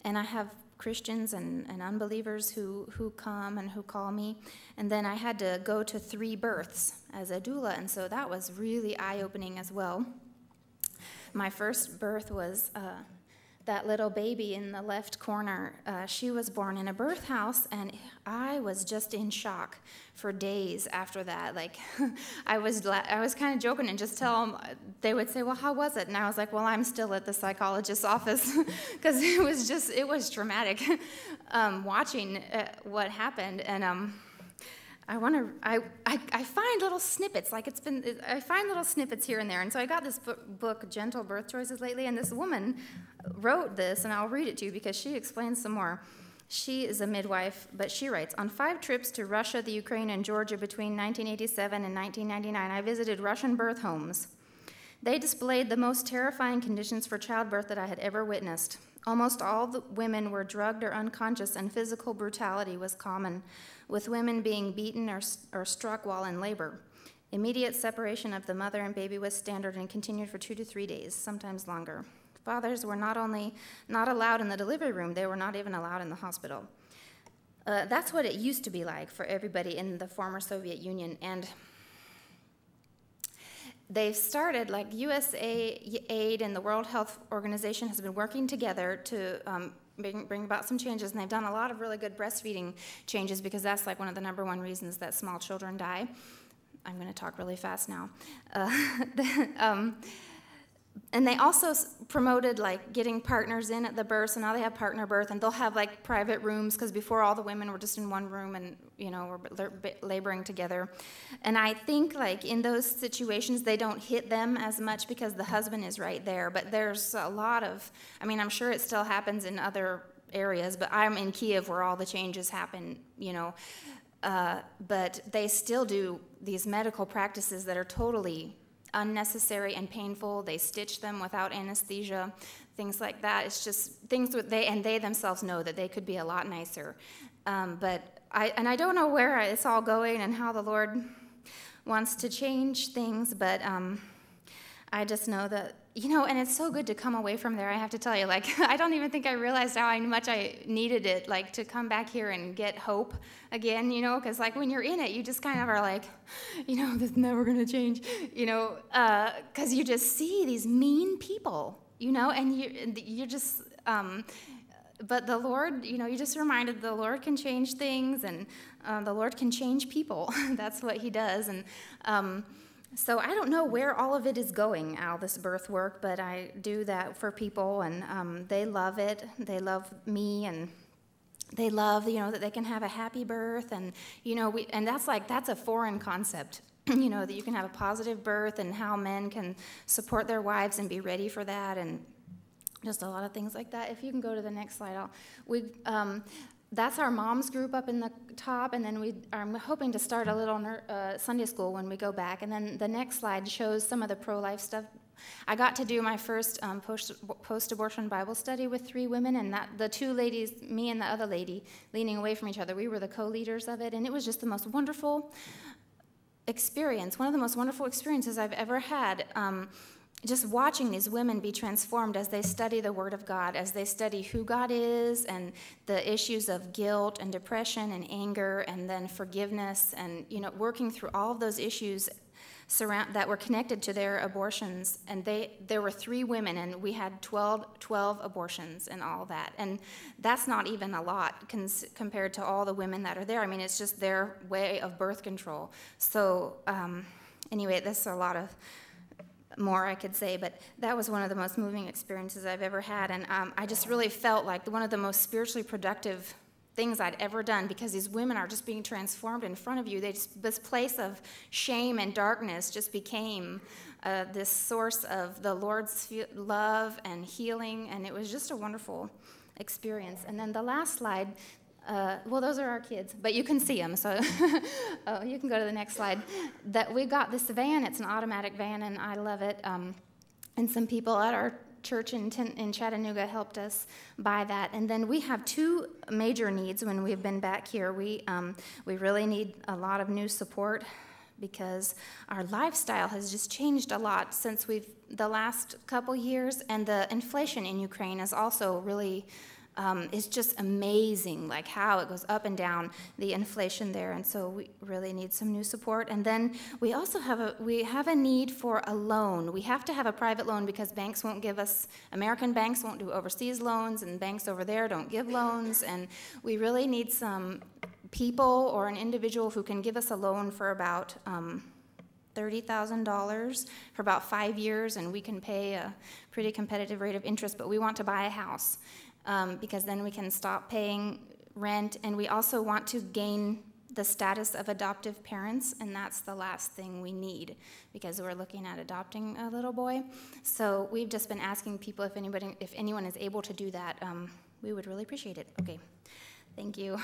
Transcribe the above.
And I have Christians and unbelievers who come and who call me. And then I had to go to 3 births as a doula, and so that was really eye-opening as well. My first birth was that little baby in the left corner. She was born in a birth house, and I was just in shock for days after that. Like, I was kind of joking and just tell them, they would say, well, how was it? And I was like, well, I'm still at the psychologist's office, because it was traumatic watching what happened. And I find little snippets, I find little snippets here and there. And so I got this book, Gentle Birth Choices, lately, and this woman wrote this, and I'll read it to you because she explains some more. She is a midwife, but she writes, on 5 trips to Russia, the Ukraine, and Georgia between 1987 and 1999, I visited Russian birth homes. They displayed the most terrifying conditions for childbirth that I had ever witnessed. Almost all the women were drugged or unconscious, and physical brutality was common, with women being beaten or struck while in labor. Immediate separation of the mother and baby was standard and continued for 2 to 3 days, sometimes longer. Fathers were not only not allowed in the delivery room, they were not even allowed in the hospital. That's what it used to be like for everybody in the former Soviet Union. And they've started, like USAID and the World Health Organization has been working together to bring about some changes, and they've done a lot of really good breastfeeding changes, because that's like one of the #1 reasons that small children die. I'm going to talk really fast now. And they also promoted like getting partners in at the birth, so now they have partner birth, and they'll have like private rooms, because before all the women were just in one room and, you know, were laboring together. And I think like in those situations they don't hit them as much because the husband is right there, but there's a lot of, I mean, I'm sure it still happens in other areas, but I'm in Kiev where all the changes happen, you know, but they still do these medical practices that are totally unnecessary and painful. They stitch them without anesthesia, things like that. It's just things that they themselves know that they could be a lot nicer. But I don't know where it's all going and how the Lord wants to change things, but I just know that, you know, and it's so good to come away from there, I have to tell you. Like, I don't even think I realized how much I needed it, like, to come back here and get hope again, you know, because, like, when you're in it, you just kind of are like, you know, this is never going to change, you know, because you just see these mean people, you know, and you're just, but the Lord, you know, you just reminded the Lord can change things, and the Lord can change people. That's what he does, and so I don't know where all of it is going, all this birth work, but I do that for people, and they love it. They love me, and they love, you know, that they can have a happy birth, and, you know, and that's a foreign concept, you know, that you can have a positive birth, and how men can support their wives and be ready for that, and just a lot of things like that. If you can go to the next slide, that's our moms group up in the top, and then I'm hoping to start a little Sunday school when we go back. And then the next slide shows some of the pro-life stuff. I got to do my first post-abortion Bible study with 3 women, and the 2 ladies, me and the other lady, leaning away from each other, we were the co-leaders of it, and it was just the most wonderful experience, one of the most wonderful experiences I've ever had. Just watching these women be transformed as they study the Word of God, as they study who God is, and the issues of guilt and depression and anger, and then forgiveness, and, you know, working through all of those issues that were connected to their abortions. And there were 3 women, and we had 12 abortions and all that. And that's not even a lot compared to all the women that are there. I mean, it's just their way of birth control. So anyway, that's a lot of more I could say, but that was one of the most moving experiences I've ever had, and I just really felt like one of the most spiritually productive things I'd ever done, because these women are just being transformed in front of you. This place of shame and darkness just became this source of the Lord's love and healing, and it was just a wonderful experience. And then the last slide, well, those are our kids, but you can see them, so you can go to the next slide. That we got this van. It's an automatic van, and I love it. And some people at our church in Chattanooga helped us buy that. And then we have 2 major needs when we've been back here. We really need a lot of new support, because our lifestyle has just changed a lot since the last couple years, and the inflation in Ukraine is also really is just amazing, like how it goes up and down, the inflation there, and so we really need some new support. And then we also have a need for a loan. We have to have a private loan because banks won't give us, American banks won't do overseas loans, and banks over there don't give loans, and we really need some people or an individual who can give us a loan for about $30,000 for about 5 years, and we can pay a pretty competitive rate of interest, but we want to buy a house because then we can stop paying rent, and we also want to gain the status of adoptive parents, and that's the last thing we need because we're looking at adopting a little boy. So we've just been asking people if anyone is able to do that. We would really appreciate it. Okay, thank you.